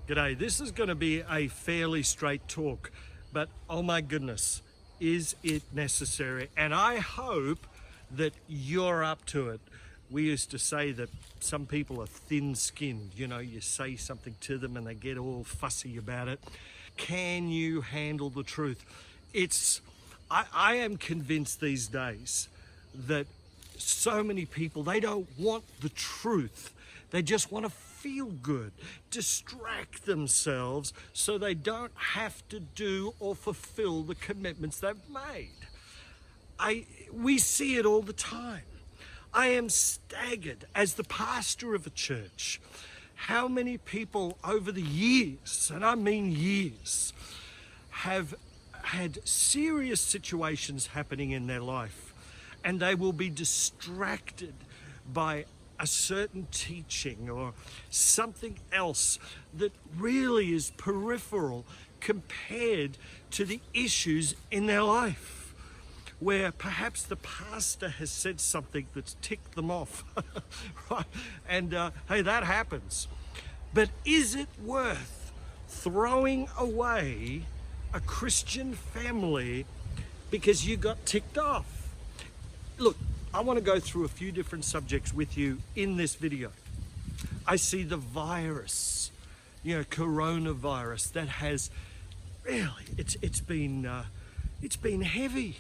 G'day, this is going to be a fairly straight talk, but oh my goodness, is it necessary? And I hope that you're up to it. We used to say that some people are thin-skinned. You know, you say something to them and they get all fussy about it. Can you handle the truth? I am convinced these days that so many people, they don't want the truth. They just want to feel good, distract themselves so they don't have to do or fulfill the commitments they've made. We see it all the time. I am staggered as the pastor of a church, how many people over the years, and I mean years, have had serious situations happening in their life, and they will be distracted by a certain teaching or something else that really is peripheral compared to the issues in their life, where perhaps the pastor has said something that's ticked them off, right? And hey, that happens. But is it worth throwing away a Christian family because you got ticked off? Look, I want to go through a few different subjects with you in this video. I see the virus, coronavirus, that has really, it's been heavy.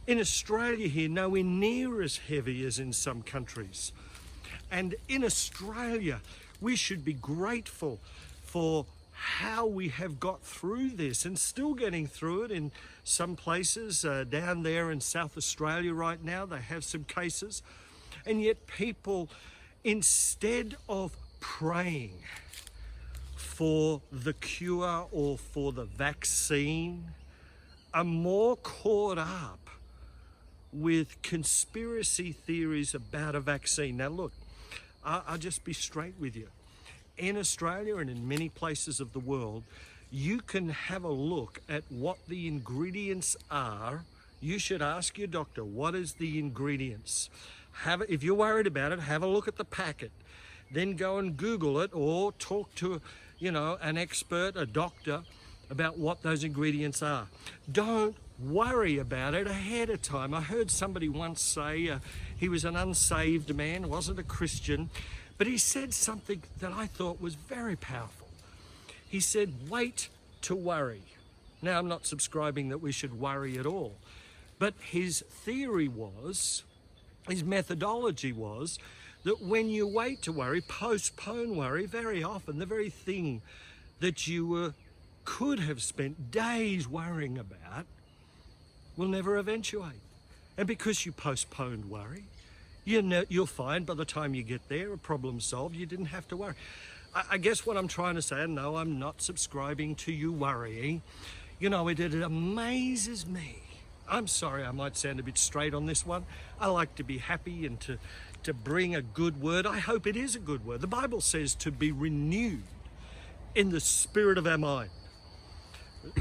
In Australia here, nowhere near as heavy as in some countries. And in Australia, we should be grateful for how we have got through this and still getting through it. In some places down there in South Australia right now, they have some cases, and yet people, instead of praying for the cure or for the vaccine, are more caught up with conspiracy theories about a vaccine. Now look, I'll just be straight with you. In Australia and in many places of the world, you can have a look at what the ingredients are. You should ask your doctor, what is the ingredients? If you're worried about it, have a look at the packet. Then go and Google it or talk to, an expert, a doctor, about what those ingredients are. Don't worry about it ahead of time. I heard somebody once say, he was an unsaved man, wasn't a Christian, but he said something that I thought was very powerful. He said, wait to worry. Now, I'm not subscribing that we should worry at all, but his theory was, his methodology was, that when you wait to worry, postpone worry, very often the very thing that you could have spent days worrying about will never eventuate. And because you postponed worry, you'll find by the time you get there, a problem solved, you didn't have to worry. I guess what I'm trying to say, and no, I'm not subscribing to you worrying. It amazes me. I'm sorry, I might sound a bit straight on this one. I like to be happy and to bring a good word. I hope it is a good word. The Bible says to be renewed in the spirit of our mind.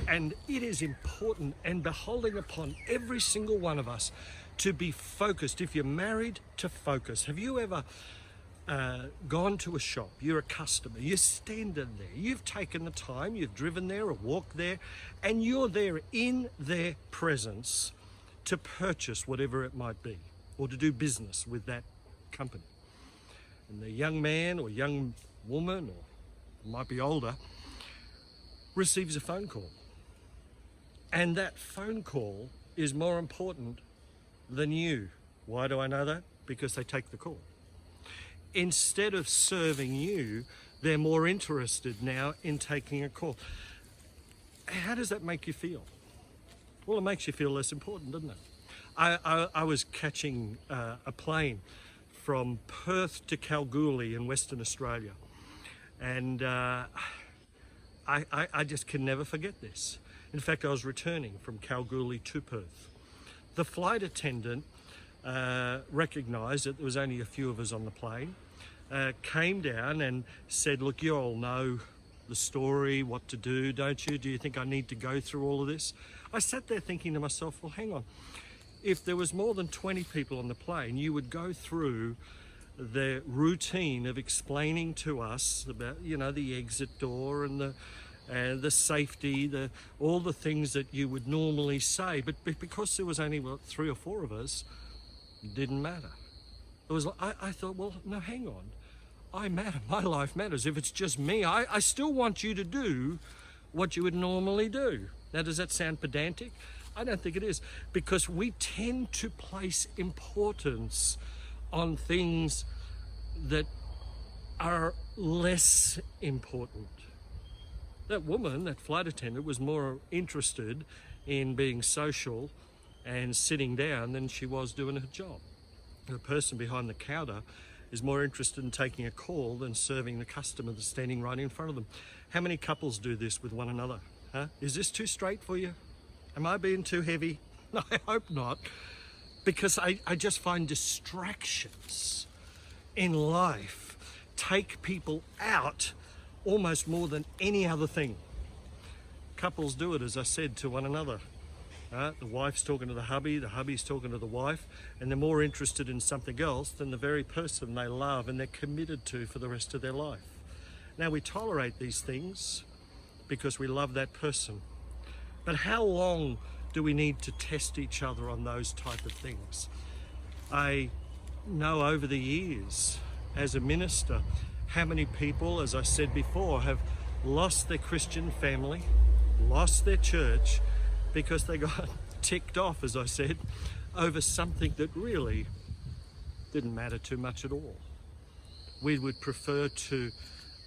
And it is important and beholding upon every single one of us to be focused. If you're married, to focus. Have you ever gone to a shop? You're a customer, you're standing there, you've taken the time, you've driven there or walked there, and you're there in their presence to purchase whatever it might be, or to do business with that company. And the young man or young woman, or might be older, receives a phone call. And that phone call is more important than you. Why do I know that? Because they take the call. Instead of serving you, they're more interested now in taking a call. How does that make you feel? Well, it makes you feel less important, doesn't it? I was catching a plane from Perth to Kalgoorlie in Western Australia. And I just can never forget this. In fact, I was returning from Kalgoorlie to Perth. The flight attendant recognised that there was only a few of us on the plane, came down and said, look, you all know the story, what to do, don't you? Do you think I need to go through all of this? I sat there thinking to myself, well, hang on. If there was more than 20 people on the plane, you would go through the routine of explaining to us about, you know, the exit door and the safety, all the things that you would normally say. But because there was only, what, 3 or 4 of us, it didn't matter. It was, I thought, well, no, hang on. I matter. My life matters. If it's just me, I still want you to do what you would normally do. Now, does that sound pedantic? I don't think it is, because we tend to place importance on things that are less important. That woman, that flight attendant, was more interested in being social and sitting down than she was doing her job. The person behind the counter is more interested in taking a call than serving the customer that's standing right in front of them. How many couples do this with one another? Huh? Is this too straight for you? Am I being too heavy? No, I hope not. Because I just find distractions in life take people out almost more than any other thing. Couples do it, as I said, to one another. The wife's talking to the hubby's talking to the wife, and they're more interested in something else than the very person they love and they're committed to for the rest of their life. Now, we tolerate these things because we love that person. But how long do we need to test each other on those type of things? I know over the years as a minister how many people, as I said before, have lost their Christian family, lost their church, because they got ticked off, as I said, over something that really didn't matter too much at all. We would prefer to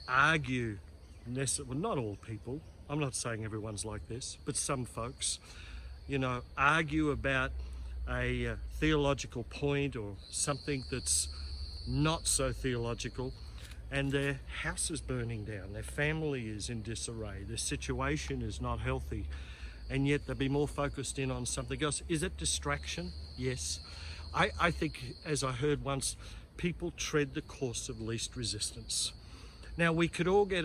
argue, well, not all people, I'm not saying everyone's like this, but some folks, you know, argue about a theological point or something that's not so theological, and their house is burning down, their family is in disarray, their situation is not healthy, and yet they'll be more focused in on something else. Is it distraction? Yes. I think, as I heard once, people tread the course of least resistance. Now, we could all get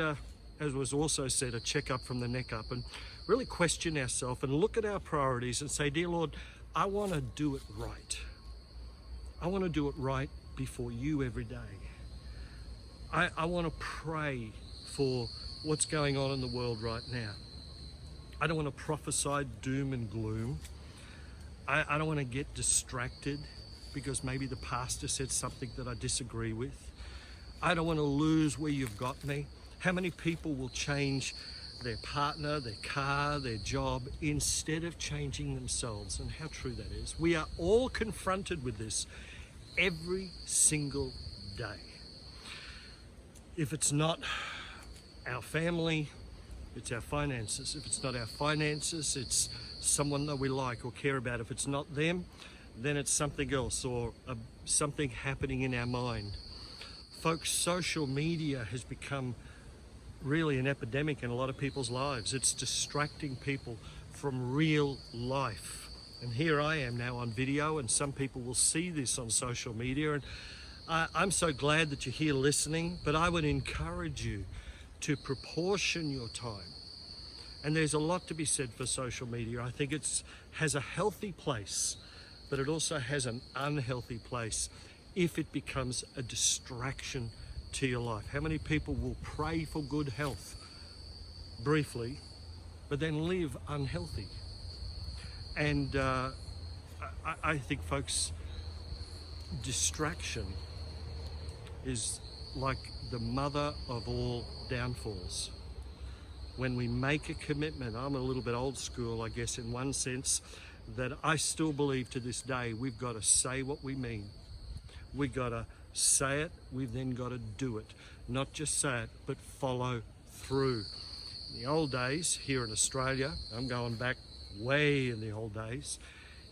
as was also said, a checkup from the neck up and really question ourselves and look at our priorities and say, dear Lord, I want to do it right. I want to do it right before you every day. I want to pray for what's going on in the world right now. I don't want to prophesy doom and gloom. I don't want to get distracted because maybe the pastor said something that I disagree with. I don't want to lose where you've got me. How many people will change their partner, their car, their job, instead of changing themselves? And how true that is. We are all confronted with this every single day. If it's not our family, it's our finances. If it's not our finances, it's someone that we like or care about. If it's not them, then it's something else or something happening in our mind. Folks, social media has become really an epidemic in a lot of people's lives. It's distracting people from real life. And here I am now on video, and some people will see this on social media. And I'm so glad that you're here listening, but I would encourage you to proportion your time. And there's a lot to be said for social media. I think it has a healthy place, but it also has an unhealthy place if it becomes a distraction to your life. How many people will pray for good health briefly, but then live unhealthy? And I think, folks, distraction is like the mother of all downfalls. When we make a commitment, I'm a little bit old school, I guess, in one sense, that I still believe to this day, we've got to say what we mean. We've got to say it, we've then got to do it. Not just say it, but follow through. In the old days, here in Australia, I'm going back way in the old days,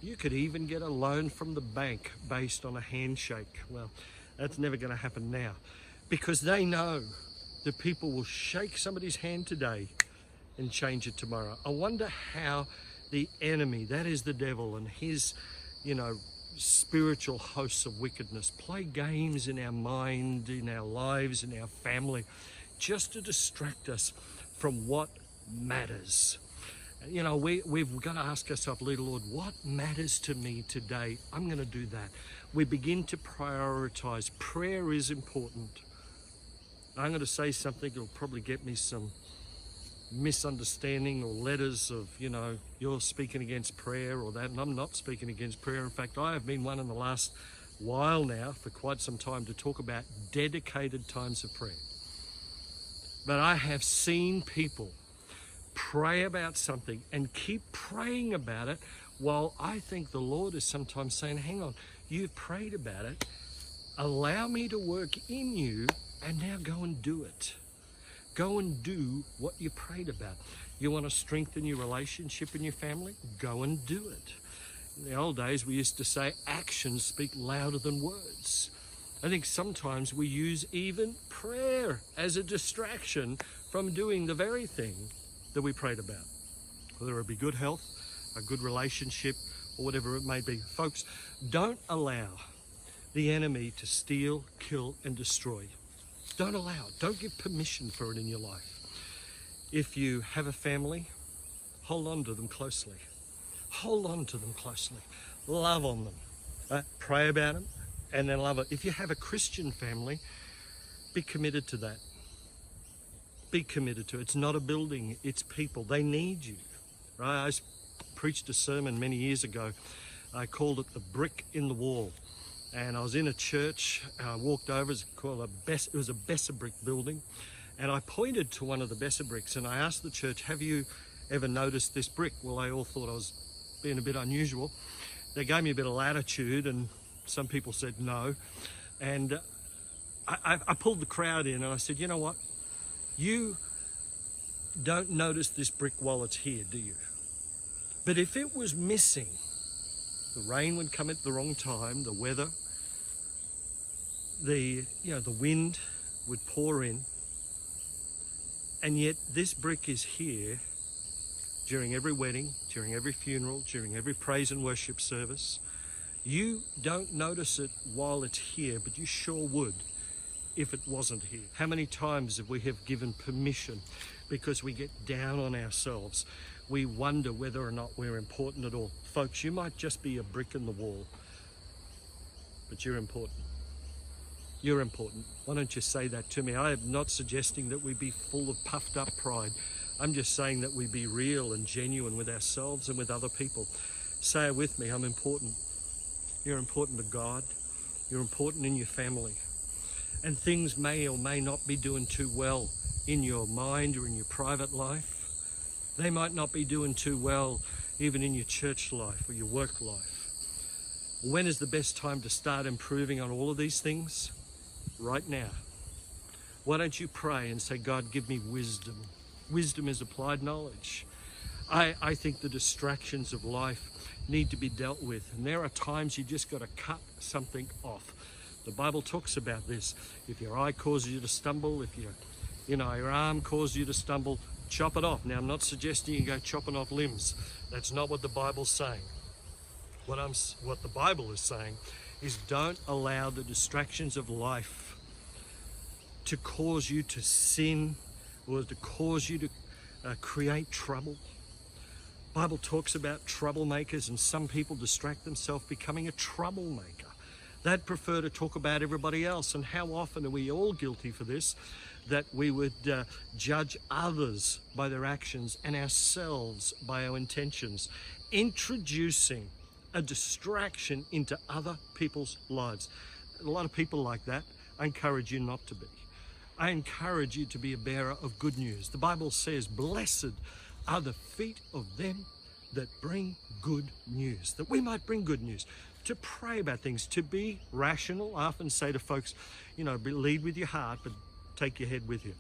you could even get a loan from the bank based on a handshake. Well, that's never going to happen now, because they know that people will shake somebody's hand today and change it tomorrow. I wonder how the enemy, that is the devil and his, spiritual hosts of wickedness, play games in our mind, in our lives, in our family, just to distract us from what matters. We've got to ask ourselves, Lord, what matters to me today? I'm going to do that. we begin to prioritize. Prayer is important. I'm going to say something that'll probably get me some misunderstanding or letters of, you're speaking against prayer or that, and I'm not speaking against prayer. In fact, I have been one in the last while now, for quite some time, to talk about dedicated times of prayer. But I have seen people pray about something and keep praying about it, while I think the Lord is sometimes saying, hang on, you've prayed about it, allow me to work in you, and now go and do it. Go and do what you prayed about. You want to strengthen your relationship in your family? Go and do it. In the old days, we used to say actions speak louder than words. I think sometimes we use even prayer as a distraction from doing the very thing that we prayed about, whether it be good health, a good relationship, or whatever it may be. Folks, don't allow the enemy to steal, kill, and destroy. Don't allow it. Don't give permission for it in your life. If you have a family, hold on to them closely. Hold on to them closely. Love on them. Pray about them, and then love it. If you have a Christian family, be committed to that. Be committed to it. It's not a building, it's people. They need you. Right? I preached a sermon many years ago. I called it the brick in the wall. And I was in a church. I walked over. It was a Besser brick building. And I pointed to one of the Besser bricks and I asked the church, have you ever noticed this brick? Well, they all thought I was being a bit unusual. They gave me a bit of latitude and some people said no. And I pulled the crowd in and I said, you know what? You don't notice this brick while it's here, do you? But if it was missing, the rain would come at the wrong time, the weather, the wind would pour in, and yet this brick is here during every wedding, during every funeral, during every praise and worship service. You don't notice it while it's here, but you sure would if it wasn't here. How many times have we given permission because we get down on ourselves? We wonder whether or not we're important at all. Folks, you might just be a brick in the wall, but you're important. You're important. Why don't you say that to me? I am not suggesting that we be full of puffed up pride. I'm just saying that we be real and genuine with ourselves and with other people. Say it with me, I'm important. You're important to God. You're important in your family. And things may or may not be doing too well in your mind or in your private life. They might not be doing too well even in your church life or your work life. When is the best time to start improving on all of these things? Right now. Why don't you pray and say, God, give me wisdom. Wisdom is applied knowledge. I think the distractions of life need to be dealt with. And there are times you just got to cut something off. The Bible talks about this. If your eye causes you to stumble, if your arm causes you to stumble, chop it off. Now, I'm not suggesting you go chopping off limbs. That's not what the Bible's saying. What the Bible is saying is don't allow the distractions of life to cause you to sin or to cause you to create trouble. The Bible talks about troublemakers, and some people distract themselves becoming a troublemaker. They'd prefer to talk about everybody else. And how often are we all guilty for this, that we would judge others by their actions and ourselves by our intentions, introducing a distraction into other people's lives. A lot of people like that. I encourage you not to be. I encourage you to be a bearer of good news. The Bible says, blessed are the feet of them that bring good news, that we might bring good news, to pray about things, to be rational. I often say to folks, lead with your heart, but take your head with you.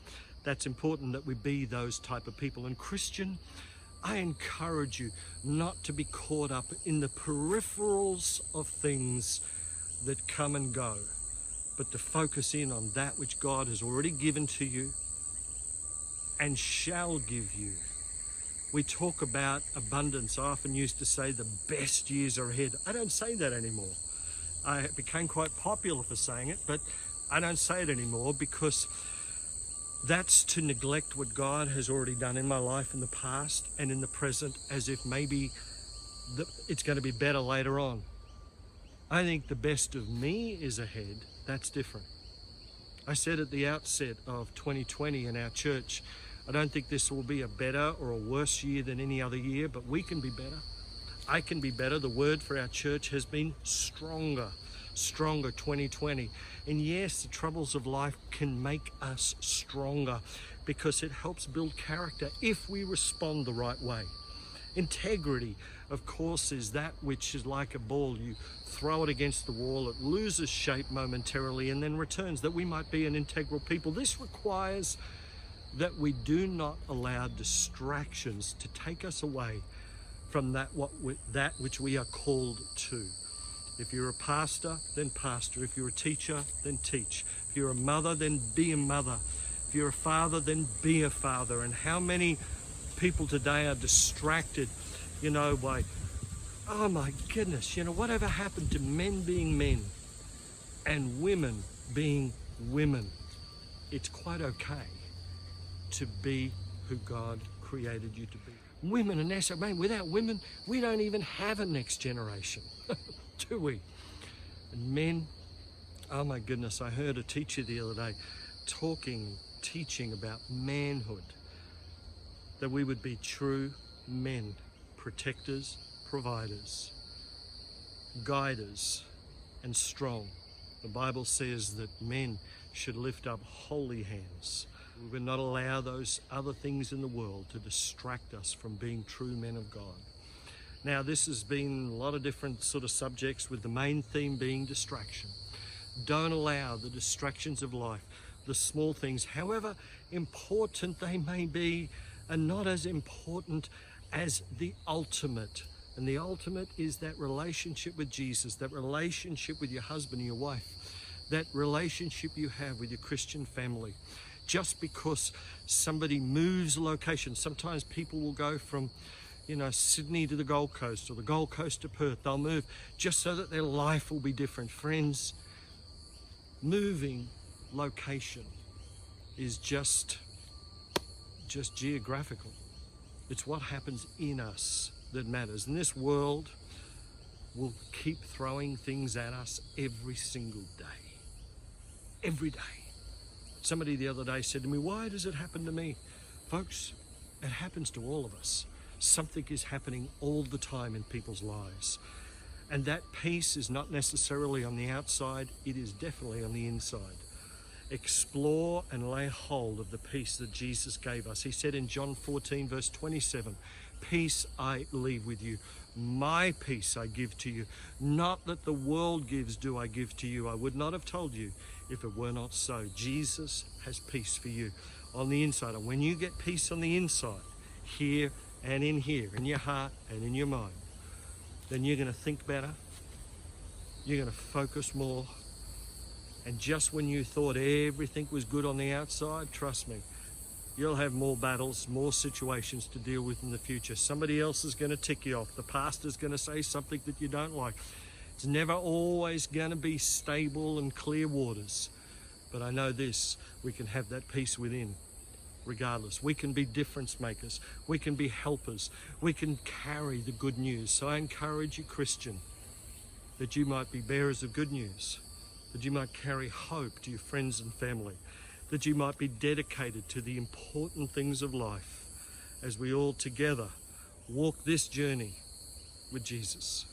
That's important that we be those type of people. And Christian, I encourage you not to be caught up in the peripherals of things that come and go, but to focus in on that which God has already given to you and shall give you. We talk about abundance. I often used to say the best years are ahead. I don't say that anymore. I became quite popular for saying it, but I don't say it anymore because that's to neglect what God has already done in my life in the past and in the present, as if maybe it's going to be better later on. I think the best of me is ahead. That's different. I said at the outset of 2020 in our church, I don't think this will be a better or a worse year than any other year, but we can be better. I can be better. The word for our church has been stronger 2020. And yes, the troubles of life can make us stronger because it helps build character if we respond the right way. Integrity, of course, is that which is like a ball. You throw it against the wall, it loses shape momentarily and then returns, that we might be an integral people. This requires that we do not allow distractions to take us away from that which we are called to. If you're a pastor, then pastor. If you're a teacher, then teach. If you're a mother, then be a mother. If you're a father, then be a father. And how many people today are distracted, by, oh my goodness, whatever happened to men being men and women being women? It's quite okay to be who God created you to be. Women are necessary. Man, without women, we don't even have a next generation, do we? And men, oh my goodness, I heard a teacher the other day teaching about manhood, that we would be true men, protectors, providers, guiders, and strong. The Bible says that men should lift up holy hands. We would not allow those other things in the world to distract us from being true men of God. Now, this has been a lot of different sort of subjects, with the main theme being distraction. Don't allow the distractions of life, the small things, however important they may be, are not as important as the ultimate. And the ultimate is that relationship with Jesus, that relationship with your husband and your wife, that relationship you have with your Christian family. Just because somebody moves location, sometimes people will go from, Sydney to the Gold Coast, or the Gold Coast to Perth. They'll move just so that their life will be different. Friends, moving location is just geographical. It's what happens in us that matters. And this world will keep throwing things at us every single day. Every day. Somebody the other day said to me, why does it happen to me? Folks, it happens to all of us. Something is happening all the time in people's lives. And that peace is not necessarily on the outside, it is definitely on the inside. Explore and lay hold of the peace that Jesus gave us. He said in John 14, verse 27, peace I leave with you. My peace I give to you. Not that the world gives do I give to you. I would not have told you if it were not so. Jesus has peace for you on the inside. And when you get peace on the inside, here and in here, in your heart and in your mind, then you're going to think better. You're going to focus more. And just when you thought everything was good on the outside, trust me, you'll have more battles, more situations to deal with in the future. Somebody else is going to tick you off. The pastor's going to say something that you don't like. It's never always going to be stable and clear waters. But I know this, we can have that peace within, regardless. We can be difference makers. We can be helpers. We can carry the good news. So I encourage you, Christian, that you might be bearers of good news, that you might carry hope to your friends and family, that you might be dedicated to the important things of life as we all together walk this journey with Jesus.